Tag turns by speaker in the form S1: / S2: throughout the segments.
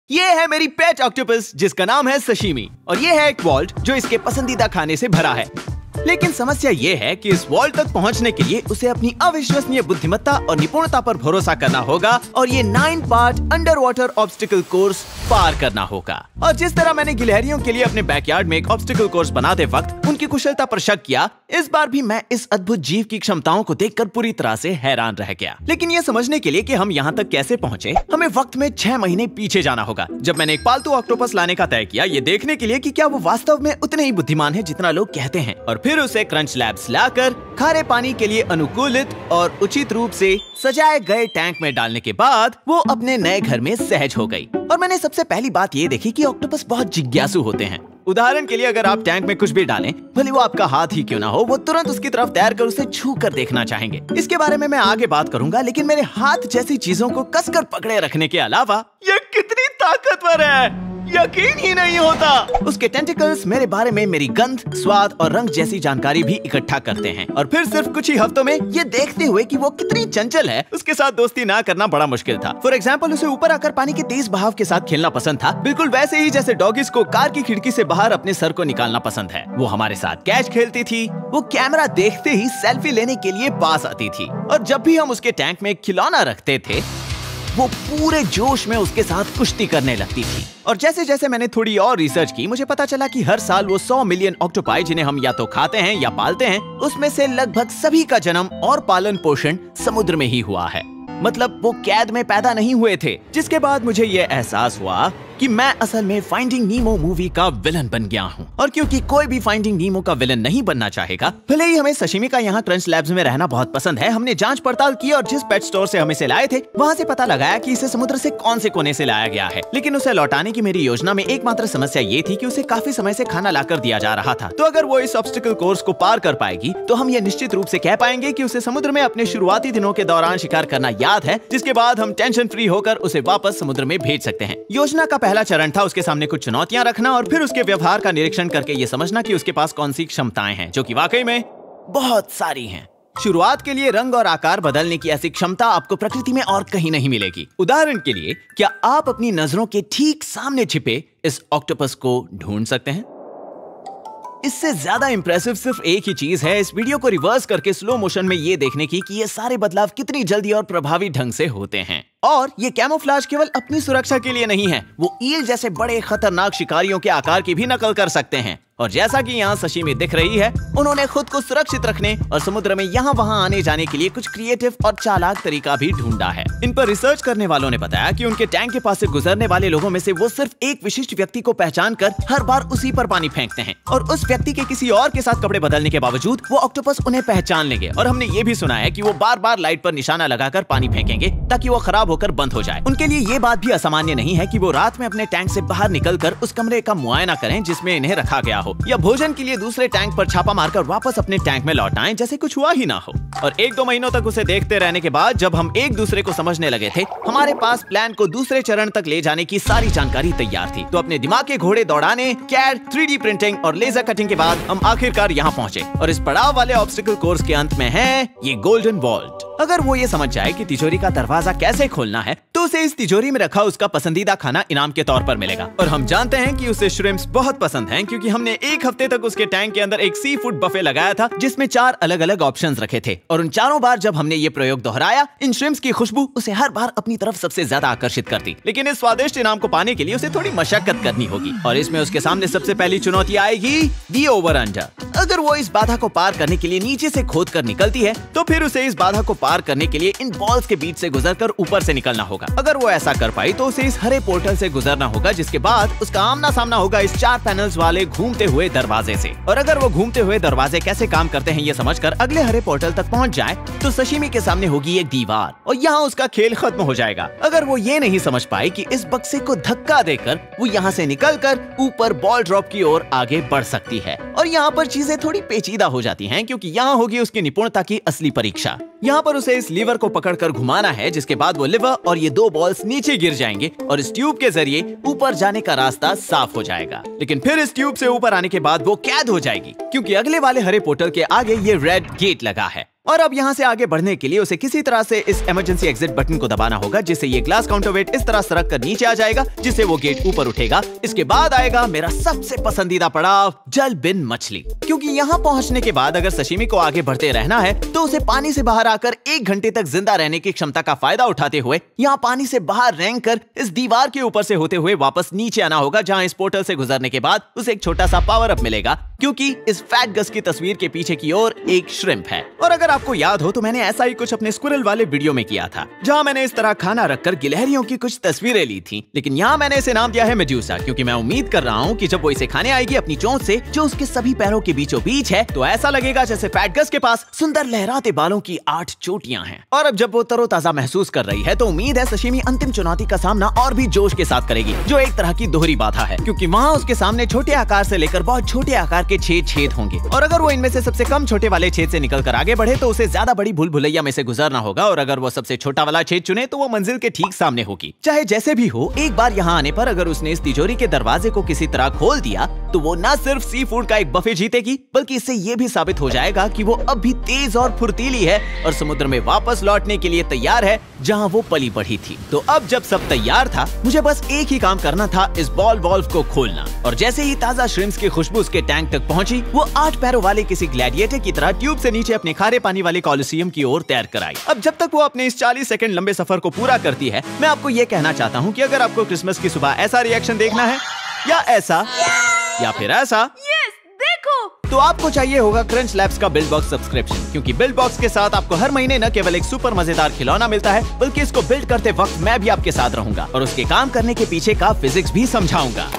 S1: ये है मेरी पेट ऑक्टोपस जिसका नाम है सशिमी और ये है एक वॉल्ट जो इसके पसंदीदा खाने से भरा है। लेकिन समस्या ये है कि इस वॉल्ट तक पहुंचने के लिए उसे अपनी अविश्वसनीय बुद्धिमत्ता और निपुणता पर भरोसा करना होगा और ये 9 part under water obstacle course पार करना होगा। और जिस तरह मैंने गिलहरियों के लिए अपने बैकयार्ड में एक ऑब्स्टिकल कोर्स बनाते वक्त उनकी कुशलता पर शक किया, इस बार भी मैं इस अद्भुत जीव की क्षमताओं को देखकर पूरी तरह से हैरान रह गया। लेकिन ये समझने के लिए कि हम यहाँ तक कैसे पहुँचे, हमें वक्त में 6 महीने पीछे जाना होगा, जब मैंने एक पालतू ऑक्टोपस लाने का तय किया, ये देखने के लिए कि क्या वो वास्तव में उतने ही बुद्धिमान है जितना लोग कहते हैं। और फिर उसे क्रंच लैब्स लाकर खारे पानी के लिए अनुकूलित और उचित रूप से सजाए गए टैंक में डालने के बाद वो अपने नए घर में सहज हो गई। और मैंने सबसे पहली बात ये देखी कि ऑक्टोपस बहुत जिज्ञासु होते हैं। उदाहरण के लिए अगर आप टैंक में कुछ भी डालें, भले वो आपका हाथ ही क्यों ना हो, वो तुरंत उसकी तरफ तैर कर उसे छू कर देखना चाहेंगे। इसके बारे में मैं आगे बात करूंगा, लेकिन मेरे हाथ जैसी चीजों को कसकर पकड़े रखने के अलावा ये कितनी ताकतवर है, यकीन ही नहीं होता। उसके टेंटिकल्स मेरे बारे में मेरी गंध, स्वाद और रंग जैसी जानकारी भी इकट्ठा करते हैं। और फिर सिर्फ कुछ ही हफ्तों में ये देखते हुए कि वो कितनी चंचल है, उसके साथ दोस्ती ना करना बड़ा मुश्किल था। फॉर एग्जाम्पल, उसे ऊपर आकर पानी के तेज बहाव के साथ खेलना पसंद था, बिल्कुल वैसे ही जैसे डॉगीज को कार की खिड़की से बाहर अपने सर को निकालना पसंद है। वो हमारे साथ कैच खेलती थी, वो कैमरा देखते ही सेल्फी लेने के लिए पास आती थी, और जब भी हम उसके टैंक में खिलौना रखते थे वो पूरे जोश में उसके साथ कुश्ती करने लगती थी। और जैसे जैसे मैंने थोड़ी और रिसर्च की, मुझे पता चला कि हर साल वो 100 मिलियन ऑक्टोपाई जिन्हें हम या तो खाते हैं या पालते हैं, उसमें से लगभग सभी का जन्म और पालन पोषण समुद्र में ही हुआ है। मतलब वो कैद में पैदा नहीं हुए थे। जिसके बाद मुझे ये एहसास हुआ कि मैं असल में फाइंडिंग नीमो मूवी का विलन बन गया हूँ। और क्योंकि कोई भी फाइंडिंग नीमो का विलन नहीं बनना चाहेगा, भले ही हमें सशिमी का यहाँ क्रंच लैब्स में रहना बहुत पसंद है, हमने जांच पड़ताल की और जिस पेट स्टोर से हम इसे लाए थे वहाँ से पता लगाया कि इसे समुद्र से कौन से कोने से लाया गया है। लेकिन उसे लौटाने की मेरी योजना में एकमात्र समस्या ये थी कि उसे काफी समय से खाना लाकर दिया जा रहा था। तो अगर वो इस ऑब्स्टिकल कोर्स को पार कर पाएगी तो हम ये निश्चित रूप से कह पाएंगे कि उसे समुद्र में अपने शुरुआती दिनों के दौरान शिकार करना याद है, जिसके बाद हम टेंशन फ्री होकर उसे वापस समुद्र में भेज सकते हैं। योजना का पहला चरण था उसके सामने कुछ चुनौतियां रखना और फिर उसके व्यवहार का निरीक्षण करके ये समझना कि उसके पास कौन सी क्षमताएं हैं, जो कि वाकई में बहुत सारी हैं। शुरुआत के लिए रंग और आकार बदलने की ऐसी क्षमता आपको प्रकृति में और कहीं नहीं मिलेगी। उदाहरण के लिए, क्या आप अपनी नजरों के ठीक सामने छिपे इस ऑक्टोपस को ढूंढ सकते हैं? इससे ज्यादा इंप्रेसिव सिर्फ एक ही चीज है, इस वीडियो को रिवर्स करके स्लो मोशन में ये देखने की कि ये सारे बदलाव कितनी जल्दी और प्रभावी ढंग से होते हैं। और ये कैमोफ्लेज केवल अपनी सुरक्षा के लिए नहीं है, वो ईल जैसे बड़े खतरनाक शिकारियों के आकार की भी नकल कर सकते हैं। और जैसा कि यहाँ सशिमी दिख रही है, उन्होंने खुद को सुरक्षित रखने और समुद्र में यहाँ वहाँ आने जाने के लिए कुछ क्रिएटिव और चालाक तरीका भी ढूंढा है। इन पर रिसर्च करने वालों ने बताया कि उनके टैंक के पास से गुजरने वाले लोगों में से वो सिर्फ एक विशिष्ट व्यक्ति को पहचान कर हर बार उसी पर पानी फेंकते हैं, और उस व्यक्ति के किसी और के साथ कपड़े बदलने के बावजूद वो ऑक्टोपस उन्हें पहचान लेंगे। और हमने ये भी सुना है कि वो बार बार लाइट पर निशाना लगाकर पानी फेंकेंगे ताकि वो खराब होकर बंद हो जाए। उनके लिए ये बात भी असामान्य नहीं है कि वो रात में अपने टैंक से बाहर निकलकर उस कमरे का मुआयना करें जिसमें इन्हें रखा गया हो, या भोजन के लिए दूसरे टैंक पर छापा मारकर वापस अपने टैंक में लौट आएं जैसे कुछ हुआ ही ना हो। और 1-2 महीनों तक उसे देखते रहने के बाद जब हम एक दूसरे को समझने लगे थे, हमारे पास प्लान को दूसरे चरण तक ले जाने की सारी जानकारी तैयार थी। तो अपने दिमाग के घोड़े दौड़ाने, कैड, 3D प्रिंटिंग और लेजर कटिंग के बाद हम आखिरकार यहाँ पहुँचे। और इस पड़ाव वाले ऑब्स्टिकल कोर्स के अंत में है ये गोल्डन वॉल्ट। अगर वो ये समझ जाए कि तिजोरी का दरवाजा कैसे खोलना है, तो उसे इस तिजोरी में रखा उसका पसंदीदा खाना इनाम के तौर पर मिलेगा। और हम जानते हैं कि उसे श्रिम्प्स बहुत पसंद हैं, क्योंकि हमने 1 हफ्ते तक उसके टैंक के अंदर एक सी फूड बफे लगाया था जिसमें 4 अलग अलग ऑप्शंस रखे थे। और उन चारों बार जब हमने ये प्रयोग दोहराया, इन श्रिम्प्स की खुशबू उसे हर बार अपनी तरफ सबसे ज्यादा आकर्षित करती। लेकिन इस स्वादिष्ट इनाम को पाने के लिए उसे थोड़ी मशक्कत करनी होगी, और इसमें उसके सामने सबसे पहली चुनौती आएगी दी ओवर अंडर। अगर वो इस बाधा को पार करने के लिए नीचे से खोद कर निकलती है, तो फिर उसे इस बाधा को पार करने के लिए इन बॉल्स के बीच से गुजरकर ऊपर से निकलना होगा। अगर वो ऐसा कर पाई तो उसे इस हरे पोर्टल से गुजरना होगा, जिसके बाद उसका आमना सामना होगा इस 4 पैनल्स वाले घूमते हुए दरवाजे से। और अगर वो घूमते हुए दरवाजे कैसे काम करते हैं ये समझकर अगले हरे पोर्टल तक पहुंच जाए, तो सशिमी के सामने होगी एक दीवार और यहाँ उसका खेल खत्म हो जाएगा। अगर वो ये नहीं समझ पाई कि इस बक्से को धक्का देकर वो यहाँ से निकलकर ऊपर बॉल ड्रॉप की ओर आगे बढ़ सकती है। और यहाँ पर चीजें थोड़ी पेचीदा हो जाती हैं, क्योंकि यहाँ होगी उसकी निपुणता की असली परीक्षा। यहाँ पर उसे इस लीवर को पकड़कर घुमाना है, जिसके बाद वो लिवर और ये 2 बॉल्स नीचे गिर जाएंगे और इस ट्यूब के जरिए ऊपर जाने का रास्ता साफ हो जाएगा। लेकिन फिर इस ट्यूब से ऊपर आने के बाद वो कैद हो जाएगी, क्योंकि अगले वाले हरे पोर्टल के आगे ये रेड गेट लगा है। और अब यहाँ से आगे बढ़ने के लिए उसे किसी तरह से इस इमरजेंसी एग्जिट बटन को दबाना होगा, जिससे ये ग्लास काउंटरवेट इस तरह सरक कर नीचे आ जाएगा, जिससे वो गेट ऊपर उठेगा। इसके बाद आएगा मेरा सबसे पसंदीदा पड़ाव, जल बिन मछली। क्योंकि यहाँ पहुँचने के बाद अगर सशिमी को आगे बढ़ते रहना है तो उसे पानी से बाहर आकर 1 घंटे तक जिंदा रहने की क्षमता का फायदा उठाते हुए यहाँ पानी से बाहर रेंग कर इस दीवार के ऊपर से होते हुए वापस नीचे आना होगा, जहाँ इस पोर्टल से गुजरने के बाद उसे एक छोटा सा पावर अप मिलेगा, क्योंकि इस फैट गस की तस्वीर के पीछे की ओर एक श्रिम्प है। और अगर आपको याद हो तो मैंने ऐसा ही कुछ अपने स्क्विरल वाले वीडियो में किया था, जहाँ मैंने इस तरह खाना रखकर गिलहरियों की कुछ तस्वीरें ली थी। लेकिन यहाँ मैंने इसे नाम दिया है मेडूसा, क्योंकि मैं उम्मीद कर रहा हूँ कि जब वो इसे खाने आएगी अपनी चोंच से, जो उसके सभी पैरों के बीचों बीच है, तो ऐसा लगेगा जैसे फैट गस के पास सुंदर लहराते बालों की 8 चोटियां हैं। और अब जब वो तरोताजा महसूस कर रही है तो उम्मीद है सशिमी अंतिम चुनौती का सामना और भी जोश के साथ करेगी, जो एक तरह की दोहरी बाधा है, क्योंकि वहाँ उसके सामने छोटे आकार से लेकर बहुत छोटे आकार के 6 छेद होंगे। और अगर वो इनमें से सबसे कम छोटे वाले छेद से निकलकर आगे बढ़े तो उसे ज्यादा बड़ी भूल भुलैया में से गुजरना होगा, और अगर वो सबसे छोटा वाला छेद चुने तो वो मंजिल के ठीक सामने होगी। चाहे जैसे भी हो, एक बार यहाँ आने पर अगर उसने इस तिजोरी के दरवाजे को किसी तरह खोल दिया तो वो न सिर्फ सी फूड का एक बफे जीतेगी, बल्कि इससे ये भी साबित हो जाएगा कि वो अब भी तेज और फुर्तीली है और समुद्र में वापस लौटने के लिए तैयार है, जहाँ वो पली बढ़ी थी। तो अब जब सब तैयार था, मुझे बस एक ही काम करना था, इस बॉल वॉल्व को खोलना। और जैसे ही ताजा श्रिम्प्स की खुशबू उसके टैंक तक पहुंची, वो 8 पैरों वाले किसी ग्लैडिएटर की तरह ट्यूब से नीचे अपने खारे पानी वाले कॉलिसियम की ओर तैर कर आई। अब जब तक वो अपने इस 40 सेकंड लंबे सफर को पूरा करती है, मैं आपको ये कहना चाहता हूँ कि अगर आपको क्रिसमस की सुबह ऐसा रिएक्शन देखना है, या ऐसा, या फिर ऐसा, देखो, तो आपको चाहिए होगा क्रंच लैब्स का बिल्ड बॉक्स सब्सक्रिप्शन, क्योंकि बिल्ड बॉक्स के साथ आपको हर महीने न केवल एक सुपर मजेदार खिलौना मिलता है, बल्कि इसको बिल्ड करते वक्त मैं भी आपके साथ रहूंगा और उसके काम करने के पीछे का फिजिक्स भी समझाऊंगा।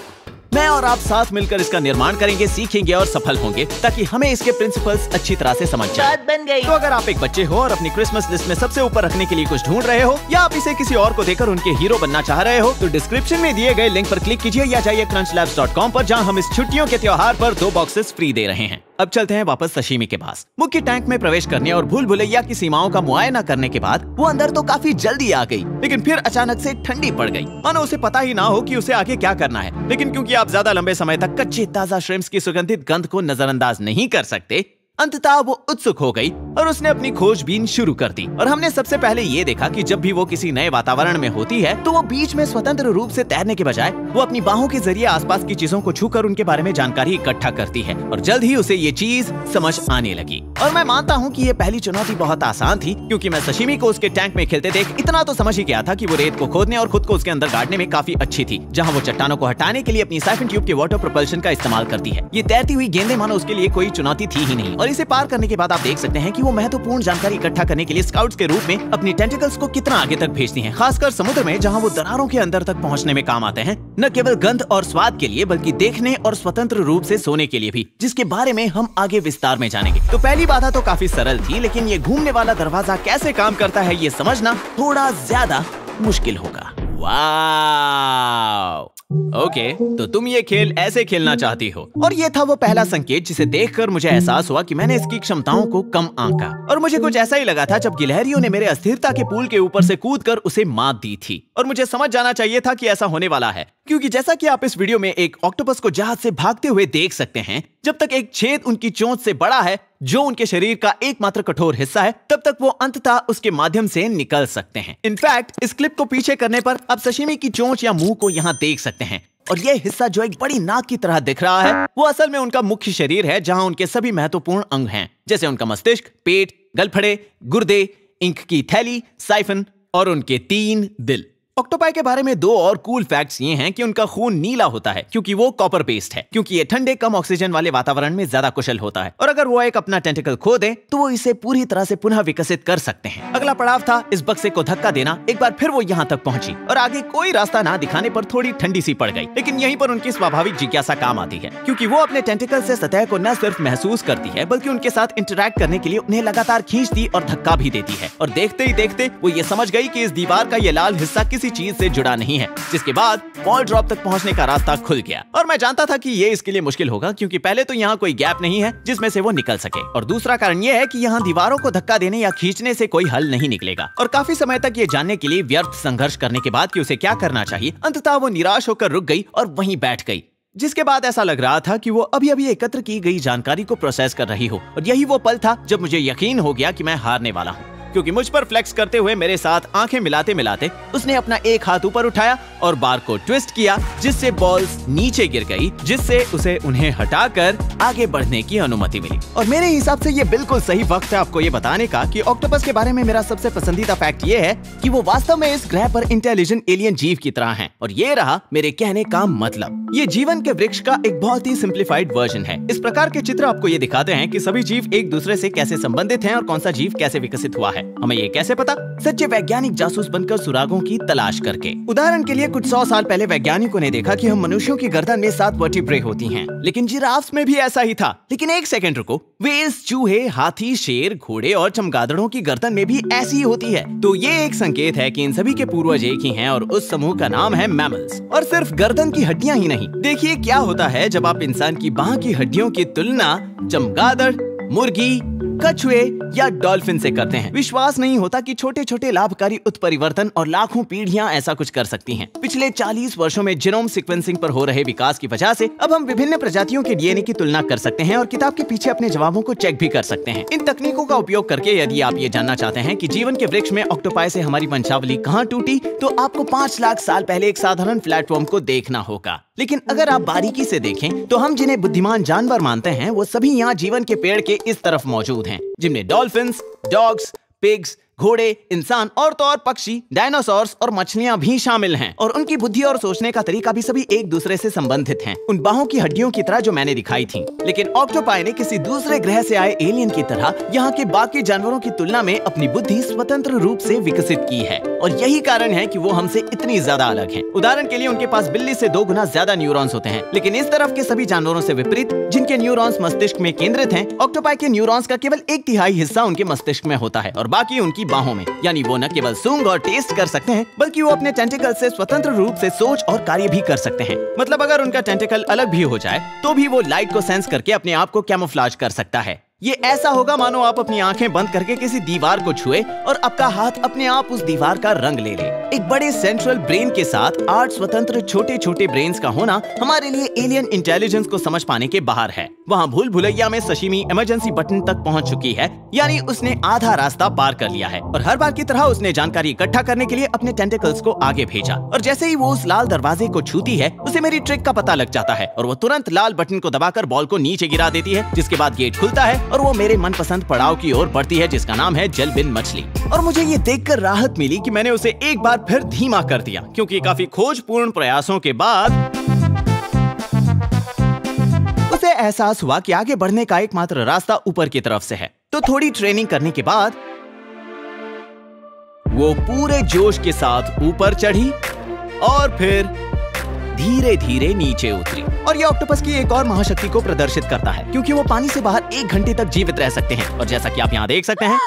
S1: मैं और आप साथ मिलकर इसका निर्माण करेंगे, सीखेंगे और सफल होंगे, ताकि हमें इसके प्रिंसिपल्स अच्छी तरह से समझ जाए। बात बन गई। तो अगर आप एक बच्चे हो और अपनी क्रिसमस लिस्ट में सबसे ऊपर रखने के लिए कुछ ढूंढ रहे हो, या आप इसे किसी और को देकर उनके हीरो बनना चाह रहे हो, तो डिस्क्रिप्शन में दिए गए लिंक पर क्लिक कीजिए या जाइए crunchlabs.com पर, जहां हम इस छुट्टियों के त्योहार पर 2 बॉक्सेस फ्री दे रहे हैं। अब चलते हैं वापस सशिमी के पास। मुख्य टैंक में प्रवेश करने और भूल भुलैया की सीमाओं का मुआयना करने के बाद वो अंदर तो काफी जल्दी आ गई, लेकिन फिर अचानक से ठंडी पड़ गई, मानो उसे पता ही ना हो कि उसे आगे क्या करना है। लेकिन क्योंकि आप ज्यादा लंबे समय तक कच्चे ताजा श्रिम्प्स की सुगंधित गंध को नजरअंदाज नहीं कर सकते, अंततः वो उत्सुक हो गई और उसने अपनी खोजबीन शुरू कर दी। और हमने सबसे पहले ये देखा कि जब भी वो किसी नए वातावरण में होती है तो वो बीच में स्वतंत्र रूप से तैरने के बजाय वो अपनी बाहों के जरिए आसपास की चीजों को छूकर उनके बारे में जानकारी इकट्ठा करती है, और जल्द ही उसे ये चीज समझ आने लगी। और मैं मानता हूँ कि ये पहली चुनौती बहुत आसान थी, क्योंकि मैं सशिमी को उसके टैंक में खेलते देख इतना तो समझ ही गया था कि वो रेत को खोदने और खुद को उसके अंदर गाड़ने में काफी अच्छी थी, जहाँ वो चट्टानों को हटाने के लिए अपनी साइफन ट्यूब के वाटर प्रोपल्शन का इस्तेमाल करती है। ये तैरती हुई गेंदें मानो उसके लिए कोई चुनौती थी ही नहीं, और इसे पार करने के बाद आप देख सकते हैं कि वो महत्वपूर्ण जानकारी इकट्ठा करने के लिए स्काउट्स के रूप में अपनी टेंटिकल्स को कितना आगे तक भेजती हैं, खासकर समुद्र में, जहां वो दरारों के अंदर तक पहुंचने में काम आते हैं, न केवल गंध और स्वाद के लिए बल्कि देखने और स्वतंत्र रूप से सोने के लिए भी, जिसके बारे में हम आगे विस्तार में जानेंगे। तो पहली बाधा तो काफी सरल थी, लेकिन ये घूमने वाला दरवाजा कैसे काम करता है ये समझना थोड़ा ज्यादा मुश्किल होगा। वाव! ओके, तो तुम ये खेल ऐसे खेलना चाहती हो। और ये था वो पहला संकेत जिसे देखकर मुझे एहसास हुआ कि मैंने इसकी क्षमताओं को कम आंका। और मुझे कुछ ऐसा ही लगा था जब गिलहरियों ने मेरे अस्थिरता के पूल के ऊपर से कूदकर उसे मात दी थी। और मुझे समझ जाना चाहिए था कि ऐसा होने वाला है, क्योंकि जैसा कि आप इस वीडियो में एक ऑक्टोपस को जहाज से भागते हुए देख सकते हैं, जब तक एक छेद उनकी चोंच से बड़ा है, जो उनके शरीर का एकमात्र कठोर हिस्सा है, तब तक वो अंततः उसके माध्यम से निकल सकते हैं। इनफैक्ट इस क्लिप को पीछे करने पर आप सशिमी की चोंच या मुंह को यहाँ देख सकते हैं, और ये हिस्सा जो एक बड़ी नाक की तरह दिख रहा है, वो असल में उनका मुख्य शरीर है, जहां उनके सभी महत्वपूर्ण अंग हैं, जैसे उनका मस्तिष्क, पेट, गलफड़े, गुर्दे, इंक की थैली, साइफन और उनके 3 दिल। ऑक्टोपाई के बारे में 2 और कूल फैक्ट्स ये हैं कि उनका खून नीला होता है क्योंकि वो कॉपर बेस्ड है, क्योंकि ये ठंडे कम ऑक्सीजन वाले वातावरण में ज्यादा कुशल होता है, और अगर वो एक अपना टेंटिकल खो दे तो वो इसे पूरी तरह से पुनः विकसित कर सकते हैं। अगला पड़ाव था इस बक्से को धक्का देना। एक बार फिर वो यहाँ तक पहुंची और आगे कोई रास्ता ना दिखाने पर थोड़ी ठंडी सी पड़ गई, लेकिन यहीं पर उनकी स्वाभाविक जिज्ञासा काम आती है, क्योंकि वो अपने टेंटिकल से सतह को न सिर्फ महसूस करती है बल्कि उनके साथ इंटरैक्ट करने के लिए उन्हें लगातार खींचती और धक्का भी देती है। और देखते ही देखते वो ये समझ गई कि इस दीवार का ये लाल हिस्सा किसी चीज से जुड़ा नहीं है, जिसके बाद वॉल ड्रॉप तक पहुंचने का रास्ता खुल गया। और मैं जानता था कि ये इसके लिए मुश्किल होगा, क्योंकि पहले तो यहाँ कोई गैप नहीं है जिसमें से वो निकल सके, और दूसरा कारण ये है कि यहाँ दीवारों को धक्का देने या खींचने से कोई हल नहीं निकलेगा। और काफी समय तक ये जानने के लिए व्यर्थ संघर्ष करने के बाद कि उसे क्या करना चाहिए, अंततः वो निराश होकर रुक गई और वहीं बैठ गई, जिसके बाद ऐसा लग रहा था कि वो अभी अभी एकत्र की गई जानकारी को प्रोसेस कर रही हो। और यही वो पल था जब मुझे यकीन हो गया कि मैं हारने वाला हूँ, क्योंकि मुझ पर फ्लेक्स करते हुए मेरे साथ आंखें मिलाते मिलाते उसने अपना एक हाथ ऊपर उठाया और बार को ट्विस्ट किया, जिससे बॉल्स नीचे गिर गई, जिससे उसे उन्हें हटाकर आगे बढ़ने की अनुमति मिली। और मेरे हिसाब से ये बिल्कुल सही वक्त है आपको ये बताने का कि ऑक्टोपस के बारे में मेरा सबसे पसंदीदा फैक्ट ये है कि वो वास्तव में इस ग्रह पर इंटेलिजेंट एलियन जीव की तरह हैं। और ये रहा मेरे कहने का मतलब। ये जीवन के वृक्ष का एक बहुत ही सिंप्लीफाइड वर्जन है। इस प्रकार के चित्र आपको ये दिखाते हैं कि सभी जीव एक दूसरे से कैसे संबंधित हैं और कौन सा जीव कैसे विकसित हुआ है। हमें ये कैसे पता? सच्चे वैज्ञानिक जासूस बनकर सुरागों की तलाश करके। उदाहरण के लिए कुछ 100 साल पहले वैज्ञानिकों ने देखा कि हम मनुष्यों की गर्दन में 7 वर्टिब्रे होती हैं, लेकिन जिराफ्स में भी ऐसा ही था। लेकिन एक सेकंड रुको, व्हेल्स, चूहे, हाथी, शेर, घोड़े और चमगादड़ों की गर्दन में भी ऐसी ही होती है। तो ये एक संकेत है कि इन सभी के पूर्वज एक ही हैं और उस समूह का नाम है मैमल्स। और सिर्फ गर्दन की हड्डियां ही नहीं, देखिए क्या होता है जब आप इंसान की बाह की हड्डियों की तुलना चमगादड़, मुर्गी, कछुए या डॉल्फिन से करते हैं। विश्वास नहीं होता कि छोटे छोटे लाभकारी उत्परिवर्तन और लाखों पीढ़ियां ऐसा कुछ कर सकती हैं। पिछले 40 वर्षों में जीनोम सीक्वेंसिंग पर हो रहे विकास की वजह से अब हम विभिन्न प्रजातियों के डीएनए की तुलना कर सकते हैं और किताब के पीछे अपने जवाबों को चेक भी कर सकते हैं। इन तकनीकों का उपयोग करके यदि आप ये जानना चाहते हैं कि जीवन के वृक्ष में ऑक्टोपाई से हमारी वंशावली कहाँ टूटी, तो आपको 5 लाख साल पहले एक साधारण प्लेटफॉर्म को देखना होगा। लेकिन अगर आप बारीकी से देखें तो हम जिन्हें बुद्धिमान जानवर मानते हैं वो सभी यहाँ जीवन के पेड़ के इस तरफ मौजूद हैं, जिनमें डॉल्फिन्स, डॉग्स, पिग्स, घोड़े, इंसान और तो और पक्षी, डायनासोर्स और मछलियां भी शामिल हैं। और उनकी बुद्धि और सोचने का तरीका भी सभी एक दूसरे से संबंधित हैं, उन बाहों की हड्डियों की तरह जो मैंने दिखाई थी। लेकिन ऑक्टोपाई ने किसी दूसरे ग्रह से आए एलियन की तरह यहाँ के बाकी जानवरों की तुलना में अपनी बुद्धि स्वतंत्र रूप से विकसित की है। और यही कारण है कि वो हमसे इतनी ज्यादा अलग हैं। उदाहरण के लिए उनके पास बिल्ली से 2 गुना ज्यादा न्यूरॉन्स होते हैं, लेकिन इस तरफ के सभी जानवरों से विपरीत जिनके न्यूरॉन्स मस्तिष्क में केंद्रित हैं, ऑक्टोपाई के न्यूरॉन्स का केवल 1/3 हिस्सा उनके मस्तिष्क में होता है और बाकी उनकी बाहों में। यानी वो न केवल सूंघ और टेस्ट कर सकते हैं, बल्कि वो अपने टेंटिकल से स्वतंत्र रूप से सोच और कार्य भी कर सकते हैं। मतलब अगर उनका टेंटिकल अलग भी हो जाए तो भी वो लाइट को सेंस करके अपने आप को कैमोफ्लेज कर सकता है। ये ऐसा होगा मानो आप अपनी आंखें बंद करके किसी दीवार को छुए और आपका हाथ अपने आप उस दीवार का रंग ले ले। एक बड़े सेंट्रल ब्रेन के साथ 8 स्वतंत्र छोटे छोटे ब्रेन्स का होना हमारे लिए एलियन इंटेलिजेंस को समझ पाने के बाहर है। वहाँ भूल भुलैया में सशिमी इमरजेंसी बटन तक पहुँच चुकी है, यानी उसने आधा रास्ता पार कर लिया है। और हर बार की तरह उसने जानकारी इकट्ठा करने के लिए अपने टेंटिकल्स को आगे भेजा। और जैसे ही वो उस लाल दरवाजे को छूती है, उसे मेरी ट्रिक का पता लग जाता है और वो तुरंत लाल बटन को दबाकर बॉल को नीचे गिरा देती है, जिसके बाद गेट खुलता है और वो मेरे मनपसंद पड़ाव की ओर बढ़ती है, जिसका नाम है जलबिन मछली। और मुझे ये देखकर राहत मिली कि मैंने उसे एक बार फिर धीमा कर दिया, क्योंकि काफी खोजपूर्ण प्रयासों के बाद उसे एहसास हुआ कि आगे बढ़ने का एकमात्र रास्ता ऊपर की तरफ से है। तो थोड़ी ट्रेनिंग करने के बाद वो पूरे जोश के साथ ऊपर चढ़ी और फिर धीरे धीरे नीचे उतरी। और ये ऑक्टोपस की एक और महाशक्ति को प्रदर्शित करता है, क्योंकि वो पानी से बाहर 1 घंटे तक जीवित रह सकते हैं। और जैसा कि आप यहाँ देख सकते हैं,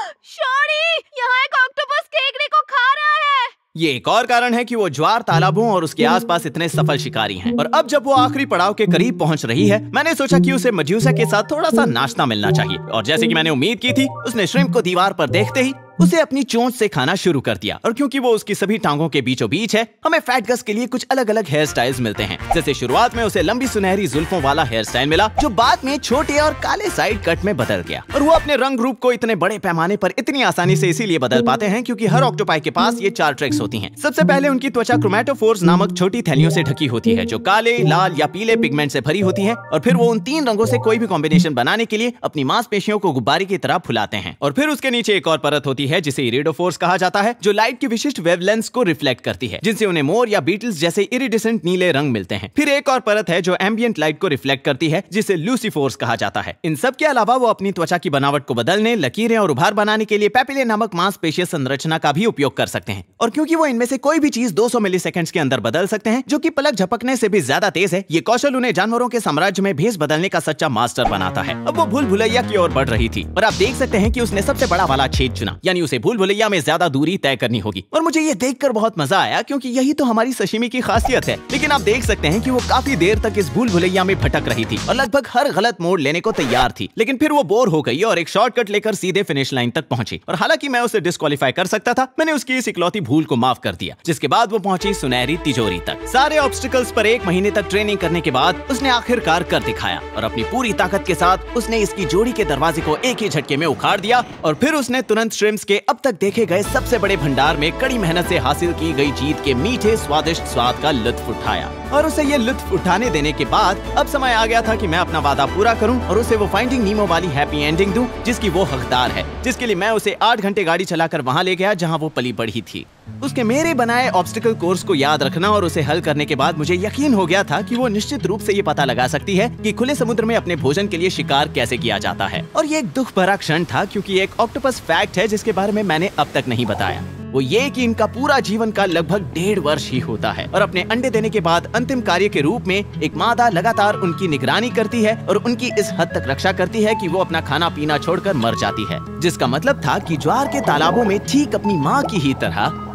S2: यहाँ एक ऑक्टोपस केकड़े को खा रहा है।
S1: ये एक और कारण है कि वो ज्वार तालाबों और उसके आसपास इतने सफल शिकारी हैं। और अब जब वो आखिरी पड़ाव के करीब पहुंच रही है, मैंने सोचा कि उसे मड्यूसा के साथ थोड़ा सा नाश्ता मिलना चाहिए। और जैसे कि मैंने उम्मीद की थी, उसने श्रिम्प को दीवार पर देखते ही उसे अपनी चोंच से खाना शुरू कर दिया। और क्योंकि वो उसकी सभी टांगों के बीचों बीच है, हमें फैटगस के लिए कुछ अलग अलग हेयर स्टाइल्स मिलते हैं। जैसे शुरुआत में उसे लंबी सुनहरी जुल्फों वाला हेयर स्टाइल मिला, जो बाद में छोटे और काले साइड कट में बदल गया। और वो अपने रंग रूप को इतने बड़े पैमाने पर इतनी आसानी से इसीलिए बदल पाते हैं क्योंकि हर ऑक्टोपाई के पास ये 4 ट्रिक्स होती हैं। सबसे पहले उनकी त्वचा क्रोमैटोफोर्स नामक छोटी थैलियों से ढकी होती है, जो काले, लाल या पीले पिगमेंट से भरी होती है। और फिर वो उन 3 रंगों से कोई भी कॉम्बिनेशन बनाने के लिए अपनी मांसपेशियों को गुब्बारे की तरह फुलाते हैं। और फिर उसके नीचे एक और परत होती है जिसे इरिडोफोर्स कहा जाता है, जो लाइट की विशिष्ट वेवलेंथ्स को रिफ्लेक्ट करती है, जिनसे उन्हें मोर या बीटल्स जैसे इरिडिसेंट नीले रंग मिलते हैं। फिर एक और परत है जो एम्बिएंट लाइट को रिफ्लेक्ट करती है, जिसे लूसीफोर्स कहा जाता है। इन सब के अलावा वो अपनी त्वचा की बनावट को बदलने, लकीरें और उभार बनाने के लिए पैपिले नामक मांसपेशीय संरचना का भी उपयोग कर सकते हैं। और क्योंकि वो इनमें से कोई भी चीज 200 मिलीसेकंड्स के अंदर बदल सकते हैं, जो कि पलक झपकने से भी ज्यादा तेज है, ये कौशल उन्हें जानवरों के साम्राज्य में भेष बदलने का सच्चा मास्टर बनाता है। अब वो भूल भुलैया की ओर बढ़ रही थी और आप देख सकते हैं कि उसने सबसे बड़ा वाला छेद चुना, यानी उसे भूल भुलैया में ज्यादा दूरी तय करनी होगी। और मुझे ये देखकर बहुत मजा आया क्योंकि यही तो हमारी सशिमी की खासियत है। लेकिन आप देख सकते हैं कि वो काफी देर तक इस भूल भुलैया में भटक रही थी और लगभग हर गलत मोड़ लेने को तैयार थी, लेकिन फिर वो बोर हो गई और एक शॉर्टकट लेकर सीधे फिनिश लाइन तक पहुंची। और हालांकि मैं उसे डिस्क्वालीफाई कर सकता था, मैंने उसकी इस इकलौती भूल को माफ कर दिया, जिसके बाद वो पहुंची सुनहरी तिजोरी तक। सारे ऑब्स्टिकल्स पर 1 महीने तक ट्रेनिंग करने के बाद उसने आखिरकार कर दिखाया और अपनी पूरी ताकत के साथ उसने इसकी जोड़ी के दरवाजे को एक ही झटके में उखाड़ दिया। और फिर उसने तुरंत श्रिम्प्स के अब तक देखे गए सबसे बड़े भंडार में कड़ी मेहनत से हासिल की गई जीत के मीठे स्वादिष्ट स्वाद का लुत्फ उठाया। और उसे ये लुत्फ उठाने देने के बाद अब समय आ गया था कि मैं अपना वादा पूरा करूं और उसे वो फाइंडिंग नीमो वाली हैप्पी एंडिंग दूं जिसकी वो हकदार है, जिसके लिए मैं उसे 8 घंटे गाड़ी चलाकर वहां ले गया जहां वो पली बढ़ी थी। उसके मेरे बनाए ऑब्स्टिकल कोर्स को याद रखना और उसे हल करने के बाद मुझे यकीन हो गया था कि वो निश्चित रूप से ये पता लगा सकती है कि खुले समुद्र में अपने भोजन के लिए शिकार कैसे किया जाता है। और ये एक दुख भरा क्षण था क्योंकि एक ऑक्टोपस फैक्ट है जिसके बारे में मैंने अब तक नहीं बताया, वो ये कि इनका पूरा जीवन काल लगभग 1.5 वर्ष ही होता है और अपने अंडे देने के बाद अंतिम कार्य के रूप में एक मादा लगातार उनकी निगरानी करती है और उनकी इस हद तक रक्षा करती है कि वो अपना खाना पीना छोड़कर मर जाती है। जिसका मतलब था कि ज्वार के तालाबों में ठीक अपनी माँ की ही तरह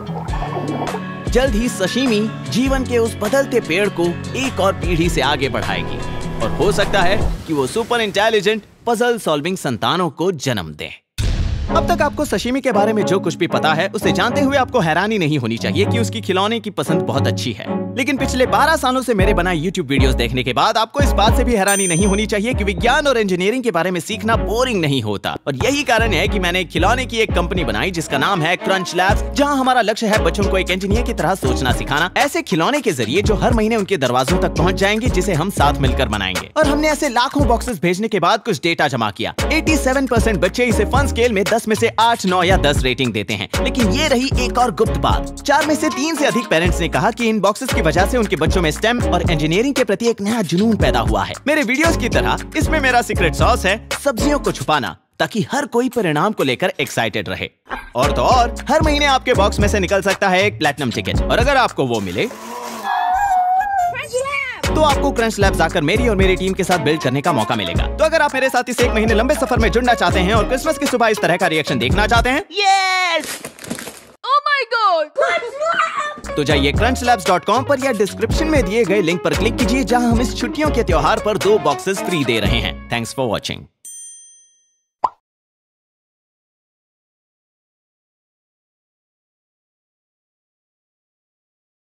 S1: जल्द ही सशिमी जीवन के उस बदलते पेड़ को एक और पीढ़ी से आगे बढ़ाएगी और हो सकता है कि वो सुपर इंटेलिजेंट पजल सॉल्विंग संतानों को जन्म दे। अब तक आपको सशिमी के बारे में जो कुछ भी पता है उसे जानते हुए आपको हैरानी नहीं होनी चाहिए कि उसकी खिलौने की पसंद बहुत अच्छी है। लेकिन पिछले 12 सालों से मेरे बनाए YouTube वीडियोस देखने के बाद आपको इस बात से भी हैरानी नहीं होनी चाहिए कि विज्ञान और इंजीनियरिंग के बारे में सीखना बोरिंग नहीं होता। और यही कारण है कि मैंने खिलौने की एक कंपनी बनाई जिसका नाम है क्रंच लैब्स, जहां हमारा लक्ष्य है बच्चों को एक इंजीनियर की तरह सोचना सिखाना, ऐसे खिलौने के जरिए जो हर महीने उनके दरवाजों तक पहुंच जाएंगे, जिसे हम साथ मिलकर बनाएंगे। और हमने ऐसे लाखों बॉक्सेस भेजने के बाद कुछ डेटा जमा किया। 87% बच्चे इसे फन स्केल में 10 में से 8, 9 या 10 रेटिंग देते हैं। लेकिन ये रही एक और गुप्त बात, 4 में से 3 से अधिक पेरेंट्स ने कहा कि इन बॉक्सेस की वजह से उनके बच्चों में स्टेम और इंजीनियरिंग के प्रति एक नया जुनून पैदा हुआ है। मेरे वीडियोस की तरह इसमें मेरा सीक्रेट सॉस है सब्जियों को छुपाना, ताकि हर कोई परिणाम को लेकर एक्साइटेड रहे। और तो और हर महीने आपके बॉक्स में से निकल सकता है एक प्लैटिनम टिकट, और अगर आपको वो मिले तो आपको क्रंच लैब्स आकर मेरी और मेरी टीम के साथ बिल्ड करने का मौका मिलेगा। तो अगर आप मेरे साथ इस 1 महीने लंबे सफर में जुड़ना चाहते हैं और क्रिसमस की सुबह इस तरह का रिएक्शन देखना चाहते हैं,
S2: यस! Oh my God!
S1: तो जाइए crunchlabs.com पर या डिस्क्रिप्शन में दिए गए लिंक पर क्लिक कीजिए, जहां हम इस छुट्टियों के त्योहार पर 2 बॉक्सेस फ्री दे रहे हैं। Thanks for watching.